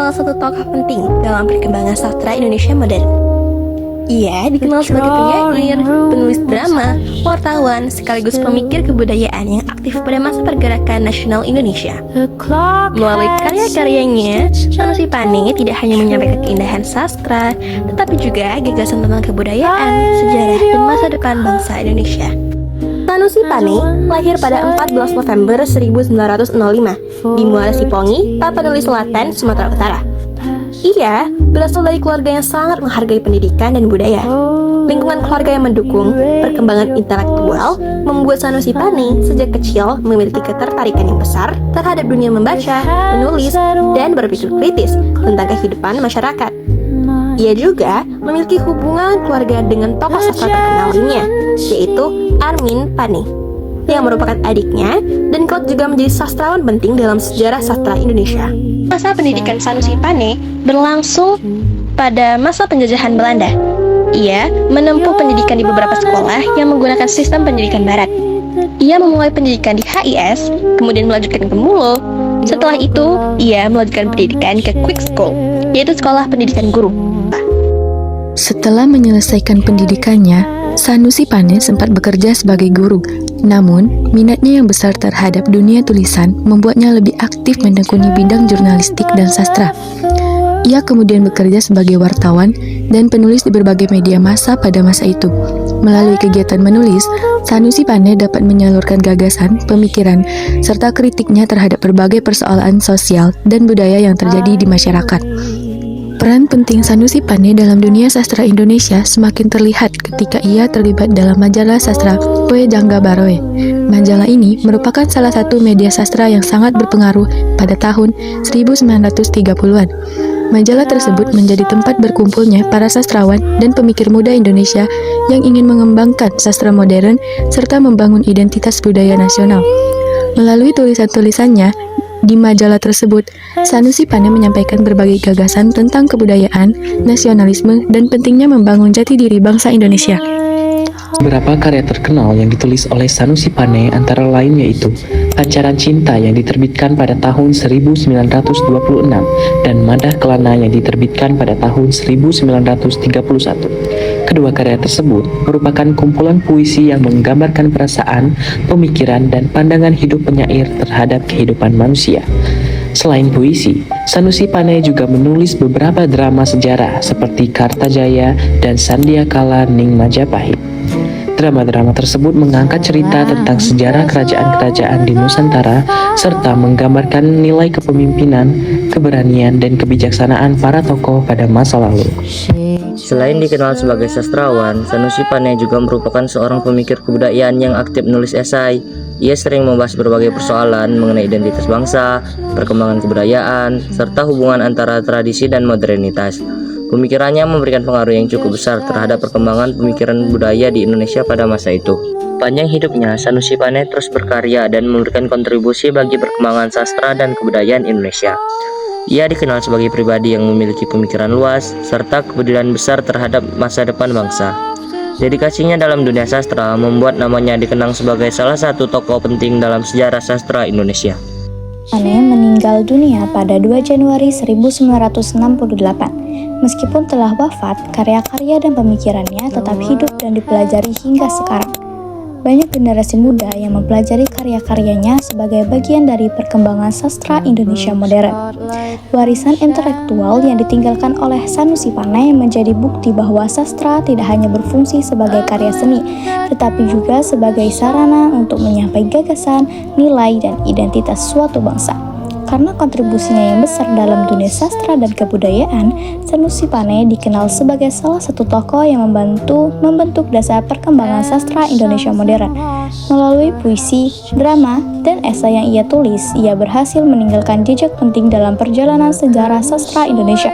salah satu tokoh penting dalam perkembangan sastra Indonesia modern. Ia dikenal sebagai penyair, penulis drama, wartawan, sekaligus pemikir kebudayaan yang aktif pada masa pergerakan nasional Indonesia. Melalui karya-karyanya, Sanusi Pane tidak hanya menyampaikan keindahan sastra, tetapi juga gagasan tentang kebudayaan, sejarah, dan masa depan bangsa Indonesia. Sanusi Pane lahir pada 14 November 1905 di Muara Sipongi, Tapanuli Selatan, Sumatera Utara. Ia berasal dari keluarga yang sangat menghargai pendidikan dan budaya. Lingkungan keluarga yang mendukung perkembangan intelektual membuat Sanusi Pane sejak kecil memiliki ketertarikan yang besar terhadap dunia membaca, menulis, dan berpikir kritis tentang kehidupan masyarakat. Ia juga memiliki hubungan keluarga dengan tokoh sastra terkenal lainnya, yaitu Armin Pane, yang merupakan adiknya dan kelak juga menjadi sastrawan penting dalam sejarah sastra Indonesia. Masa pendidikan Sanusi Pane berlangsung pada masa penjajahan Belanda. Ia menempuh pendidikan di beberapa sekolah yang menggunakan sistem pendidikan barat. Ia memulai pendidikan di HIS, kemudian melanjutkan ke MULO. Setelah itu, ia melanjutkan pendidikan ke Quick School, yaitu sekolah pendidikan guru. Setelah menyelesaikan pendidikannya, Sanusi Pane sempat bekerja sebagai guru. Namun, minatnya yang besar terhadap dunia tulisan membuatnya lebih aktif menekuni bidang jurnalistik dan sastra. Ia kemudian bekerja sebagai wartawan dan penulis di berbagai media massa pada masa itu. Melalui kegiatan menulis, Sanusi Pane dapat menyalurkan gagasan, pemikiran, serta kritiknya terhadap berbagai persoalan sosial dan budaya yang terjadi di masyarakat. Peran penting Sanusi Pane dalam dunia sastra Indonesia semakin terlihat ketika ia terlibat dalam majalah sastra Poe Jangga Baroe. Majalah ini merupakan salah satu media sastra yang sangat berpengaruh pada tahun 1930-an. Majalah tersebut menjadi tempat berkumpulnya para sastrawan dan pemikir muda Indonesia yang ingin mengembangkan sastra modern serta membangun identitas budaya nasional. Melalui tulisan-tulisannya di majalah tersebut, Sanusi Pane menyampaikan berbagai gagasan tentang kebudayaan, nasionalisme, dan pentingnya membangun jati diri bangsa Indonesia. Beberapa karya terkenal yang ditulis oleh Sanusi Pane antara lain yaitu Pancaran Cinta yang diterbitkan pada tahun 1926 dan Madah Kelana yang diterbitkan pada tahun 1931. Kedua karya tersebut merupakan kumpulan puisi yang menggambarkan perasaan, pemikiran, dan pandangan hidup penyair terhadap kehidupan manusia. Selain puisi, Sanusi Pane juga menulis beberapa drama sejarah seperti Kartajaya dan Sandiakala Ning Majapahit. Drama-drama tersebut mengangkat cerita tentang sejarah kerajaan-kerajaan di Nusantara serta menggambarkan nilai kepemimpinan, keberanian, dan kebijaksanaan para tokoh pada masa lalu. Selain dikenal sebagai sastrawan, Sanusi Pane juga merupakan seorang pemikir kebudayaan yang aktif menulis esai. Ia sering membahas berbagai persoalan mengenai identitas bangsa, perkembangan kebudayaan, serta hubungan antara tradisi dan modernitas. Pemikirannya memberikan pengaruh yang cukup besar terhadap perkembangan pemikiran budaya di Indonesia pada masa itu. Panjang hidupnya, Sanusi Pane terus berkarya dan memberikan kontribusi bagi perkembangan sastra dan kebudayaan Indonesia. Ia dikenal sebagai pribadi yang memiliki pemikiran luas serta kepedulian besar terhadap masa depan bangsa. Dedikasinya dalam dunia sastra membuat namanya dikenang sebagai salah satu tokoh penting dalam sejarah sastra Indonesia. Pane meninggal dunia pada 2 Januari 1968. Meskipun telah wafat, karya-karya dan pemikirannya tetap hidup dan dipelajari hingga sekarang. Banyak generasi muda yang mempelajari karya-karyanya sebagai bagian dari perkembangan sastra Indonesia modern. Warisan intelektual yang ditinggalkan oleh Sanusi Pane menjadi bukti bahwa sastra tidak hanya berfungsi sebagai karya seni, tetapi juga sebagai sarana untuk menyampaikan gagasan, nilai, dan identitas suatu bangsa. Karena kontribusinya yang besar dalam dunia sastra dan kebudayaan, Sanusi Pane dikenal sebagai salah satu tokoh yang membentuk dasar perkembangan sastra Indonesia modern. Melalui puisi, drama, dan esai yang ia tulis, ia berhasil meninggalkan jejak penting dalam perjalanan sejarah sastra Indonesia.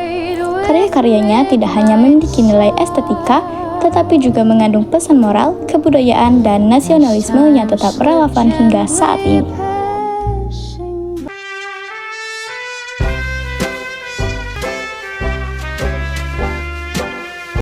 Karya-karyanya tidak hanya memiliki nilai estetika, tetapi juga mengandung pesan moral, kebudayaan, dan nasionalisme yang tetap relevan hingga saat ini.